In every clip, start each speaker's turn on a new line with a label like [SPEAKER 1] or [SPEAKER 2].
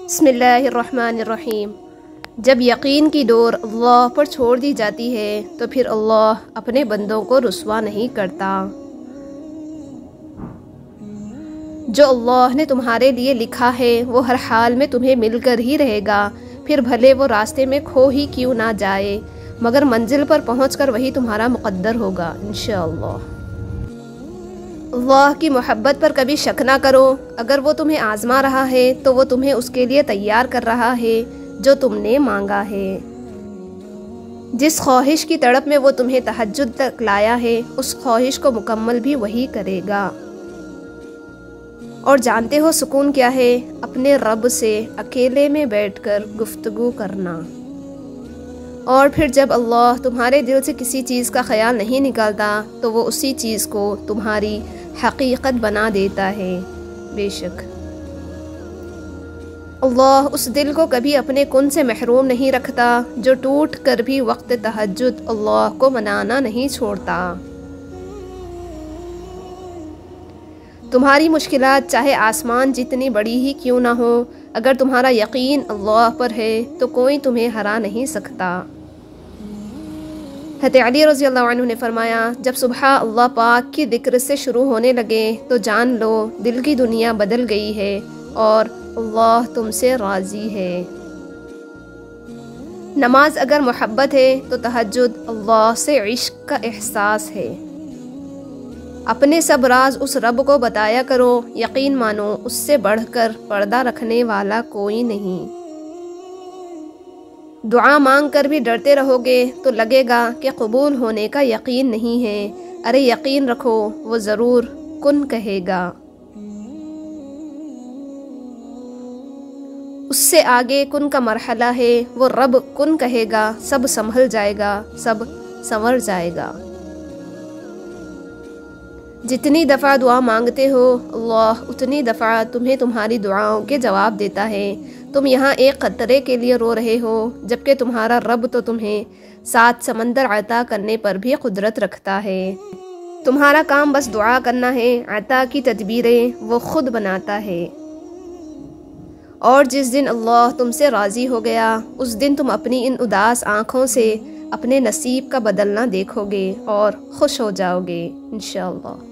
[SPEAKER 1] बिस्मिल्लाहिर्रहमानिर्रहीम। जब यकीन की डोर अल्लाह पर छोड़ दी जाती है तो फिर अल्लाह अपने बंदों को रुस्वा नहीं करता। जो अल्लाह ने तुम्हारे लिए लिखा है वो हर हाल में तुम्हें मिलकर ही रहेगा, फिर भले वो रास्ते में खो ही क्यों ना जाए, मगर मंजिल पर पहुंचकर वही तुम्हारा मुक़द्दर होगा इंशाअल्लाह। अल्लाह की मोहब्बत पर कभी शक ना करो। अगर वो तुम्हें आजमा रहा है तो वो तुम्हें उसके लिए तैयार कर रहा है जो तुमने मांगा है। जिस ख्वाहिश की तड़प में वो तुम्हें तहज्जुद तक लाया है उस ख्वाहिश को मुकम्मल भी वही करेगा। और जानते हो सुकून क्या है? अपने रब से अकेले में बैठकर गुफ्तगू करना। और फिर जब अल्लाह तुम्हारे दिल से किसी चीज़ का ख्याल नहीं निकालता तो वो उसी चीज़ को तुम्हारी हकीकत बना देता है। बेशक अल्लाह उस दिल को कभी अपने कुन से महरूम नहीं रखता जो टूट कर भी वक्त तहज्जुद अल्लाह को मनाना नहीं छोड़ता। तुम्हारी मुश्किलात चाहे आसमान जितनी बड़ी ही क्यों ना हो, अगर तुम्हारा यकीन अल्लाह पर है तो कोई तुम्हें हरा नहीं सकता। हज़रत अली रज़ियल्लाहु अन्हु ने फरमाया, जब सुबह अल्लाह पाक की ज़िक्र से शुरू होने लगे तो जान लो दिल की दुनिया बदल गई है और अल्लाह तुमसे राज़ी है। नमाज अगर मोहब्बत है तो तहज्जुद अल्लाह से इश्क का एहसास है। अपने सब राज उस रब को बताया करो, यकीन मानो उससे बढ़कर पर्दा रखने वाला कोई नहीं। दुआ मांग कर भी डरते रहोगे तो लगेगा कि कबूल होने का यकीन नहीं है। अरे यकीन रखो वो ज़रूर कुन कहेगा। उससे आगे कुन का मरहला है, वो रब कुन कहेगा, सब संभल जाएगा, सब संवर जाएगा। जितनी दफ़ा दुआ मांगते हो अल्लाह उतनी दफ़ा तुम्हें तुम्हारी दुआओं के जवाब देता है। तुम यहाँ एक क़तरे के लिए रो रहे हो जबकि तुम्हारा रब तो तुम्हें 7 समंदर अता करने पर भी कुदरत रखता है। तुम्हारा काम बस दुआ करना है, अता की तदबीरें वो खुद बनाता है। और जिस दिन अल्लाह तुमसे राज़ी हो गया उस दिन तुम अपनी इन उदास आँखों से अपने नसीब का बदलना देखोगे और खुश हो जाओगे इंशाअल्लाह।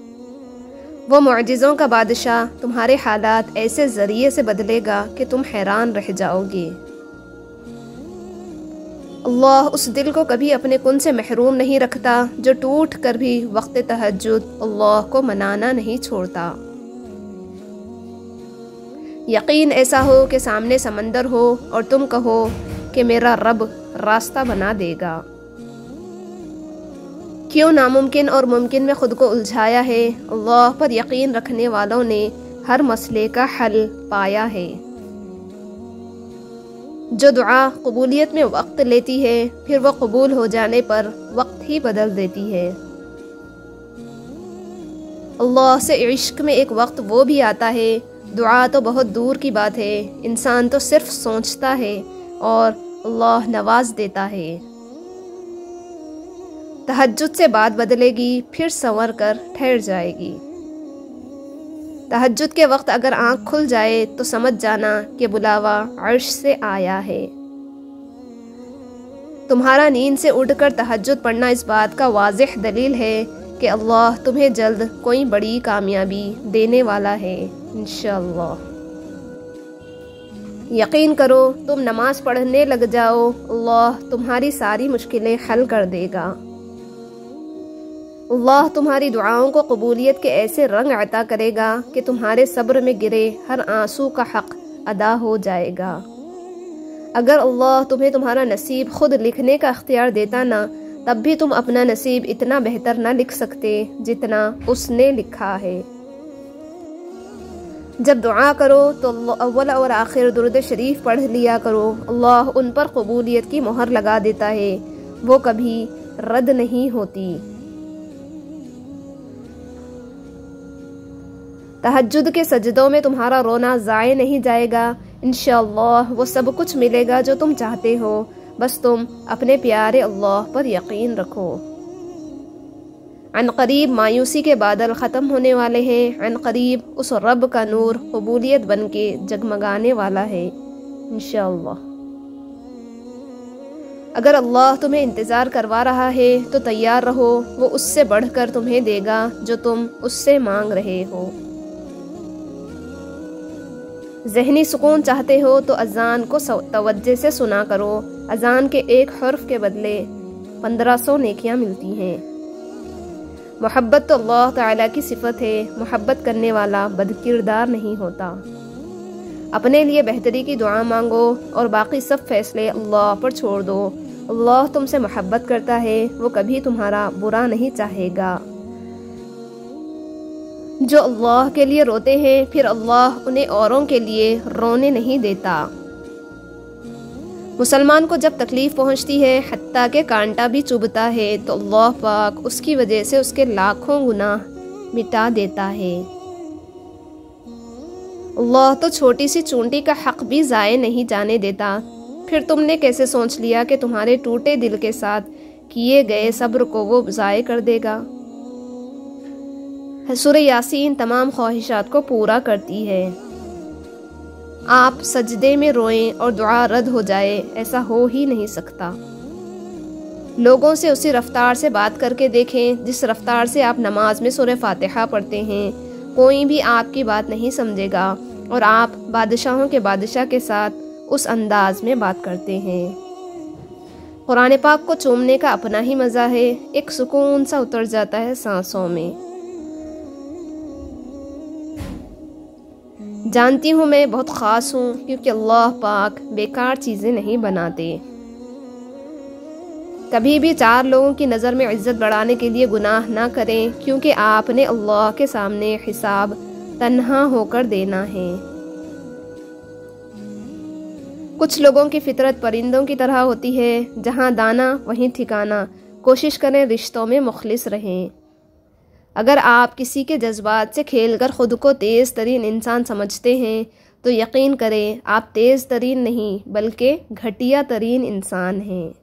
[SPEAKER 1] वो मुअजिज़ों का बादशाह तुम्हारे हालात ऐसे ज़रिए से बदलेगा कि तुम हैरान रह जाओगे। अल्लाह उस दिल को कभी अपने कुन से महरूम नहीं रखता जो टूट कर भी वक्त तहज्जुद अल्लाह को मनाना नहीं छोड़ता। यकीन ऐसा हो कि सामने समंदर हो और तुम कहो कि मेरा रब रास्ता बना देगा। क्यों नामुमकिन और मुमकिन में ख़ुद को उलझाया है। अल्लाह पर यकीन रखने वालों ने हर मसले का हल पाया है। जो दुआ कबूलियत में वक्त लेती है फिर वह कबूल हो जाने पर वक्त ही बदल देती है। अल्लाह से इश्क में एक वक्त वो भी आता है, दुआ तो बहुत दूर की बात है, इंसान तो सिर्फ सोचता है और अल्लाह नवाज देता है। तहज्जुद से बात बदलेगी फिर संवर कर ठहर जाएगी। तहज्जुद के वक्त अगर आँख खुल जाए तो समझ जाना कि बुलावा अर्श से आया है। तुम्हारा नींद से उठकर तहज्जुद पढ़ना इस बात का वाज़िह दलील है कि अल्लाह तुम्हें जल्द कोई बड़ी कामयाबी देने वाला है इंशाअल्लाह। यकीन करो तुम नमाज पढ़ने लग जाओ, अल्लाह तुम्हारी सारी मुश्किलें हल कर देगा। अल्लाह तुम्हारी दुआओं को कबूलियत के ऐसे रंग अता करेगा कि तुम्हारे सब्र में गिरे हर आंसू का हक अदा हो जाएगा। अगर अल्लाह तुम्हें तुम्हारा नसीब खुद लिखने का अख्तियार देता ना, तब भी तुम अपना नसीब इतना बेहतर ना लिख सकते जितना उसने लिखा है। जब दुआ करो तो अव्वल और आखिर दुरूद शरीफ पढ़ लिया करो। अल्लाह उन पर कबूलियत की मोहर लगा देता है, वो कभी रद्द नहीं होती। तहज्जुद के सजदों में तुम्हारा रोना ज़ाये नहीं जाएगा। इंशाअल्लाह वो सब कुछ मिलेगा जो तुम चाहते हो, बस तुम अपने प्यारे अल्लाह पर यकीन रखो। अनकरीब मायूसी के बादल ख़त्म होने वाले हैं। अनकरीब उस रब का नूर कबूलियत बन के जगमगाने वाला है इंशाअल्लाह। अगर अल्लाह तुम्हें इंतज़ार करवा रहा है तो तैयार रहो, वो उससे बढ़कर तुम्हें देगा जो तुम उससे मांग रहे हो। ज़हनी सुकून चाहते हो तो अज़ान को तवज्जो से सुना करो। अज़ान के एक हर्फ के बदले 1500 नेकियां मिलती हैं। मोहब्बत तो अल्लाह ताला की सिफत है, मोहब्बत करने वाला बदकिरदार नहीं होता। अपने लिए बेहतरी की दुआ मांगो और बाकी सब फैसले अल्लाह पर छोड़ दो। अल्लाह तुमसे मोहब्बत करता है, वो कभी तुम्हारा बुरा नहीं चाहेगा। जो अल्लाह के लिए रोते हैं फिर अल्लाह उन्हें औरों के लिए रोने नहीं देता। मुसलमान को जब तकलीफ़ पहुंचती है, हत्ता के कांटा भी चुभता है, तो अल्लाह पाक उसकी वजह से उसके लाखों गुनाह मिटा देता है। अल्लाह तो छोटी सी चूंटी का हक भी ज़ाये नहीं जाने देता। फिर तुमने कैसे सोच लिया कि तुम्हारे टूटे दिल के साथ किए गए सब्र को वो ज़ाये कर देगा। सूरह यासीन तमाम ख्वाहिशात को पूरा करती है। आप सजदे में रोएं और दुआ रद्द हो जाए, ऐसा हो ही नहीं सकता। लोगों से उसी रफ्तार से बात करके देखें जिस रफ्तार से आप नमाज में सूरह फातिहा पढ़ते हैं। कोई भी आपकी बात नहीं समझेगा और आप बादशाहों के बादशाह के साथ उस अंदाज में बात करते हैं। कुरान पाक को चूमने का अपना ही मज़ा है, एक सुकून सा उतर जाता है सांसों में। जानती हूँ मैं बहुत ख़ास हूँ, क्योंकि अल्लाह पाक बेकार चीज़ें नहीं बनाते। कभी भी 4 लोगों की नज़र में इज़्ज़त बढ़ाने के लिए गुनाह ना करें, क्योंकि आपने अल्लाह के सामने हिसाब तन्हा होकर देना है। कुछ लोगों की फितरत परिंदों की तरह होती है, जहाँ दाना वहीं ठिकाना। कोशिश करें रिश्तों में मुखलिस रहें। अगर आप किसी के जज्बात से खेलकर ख़ुद को तेज़ तरीन इंसान समझते हैं तो यकीन करें आप तेज़ तरीन नहीं बल्कि घटिया तरीन इंसान हैं।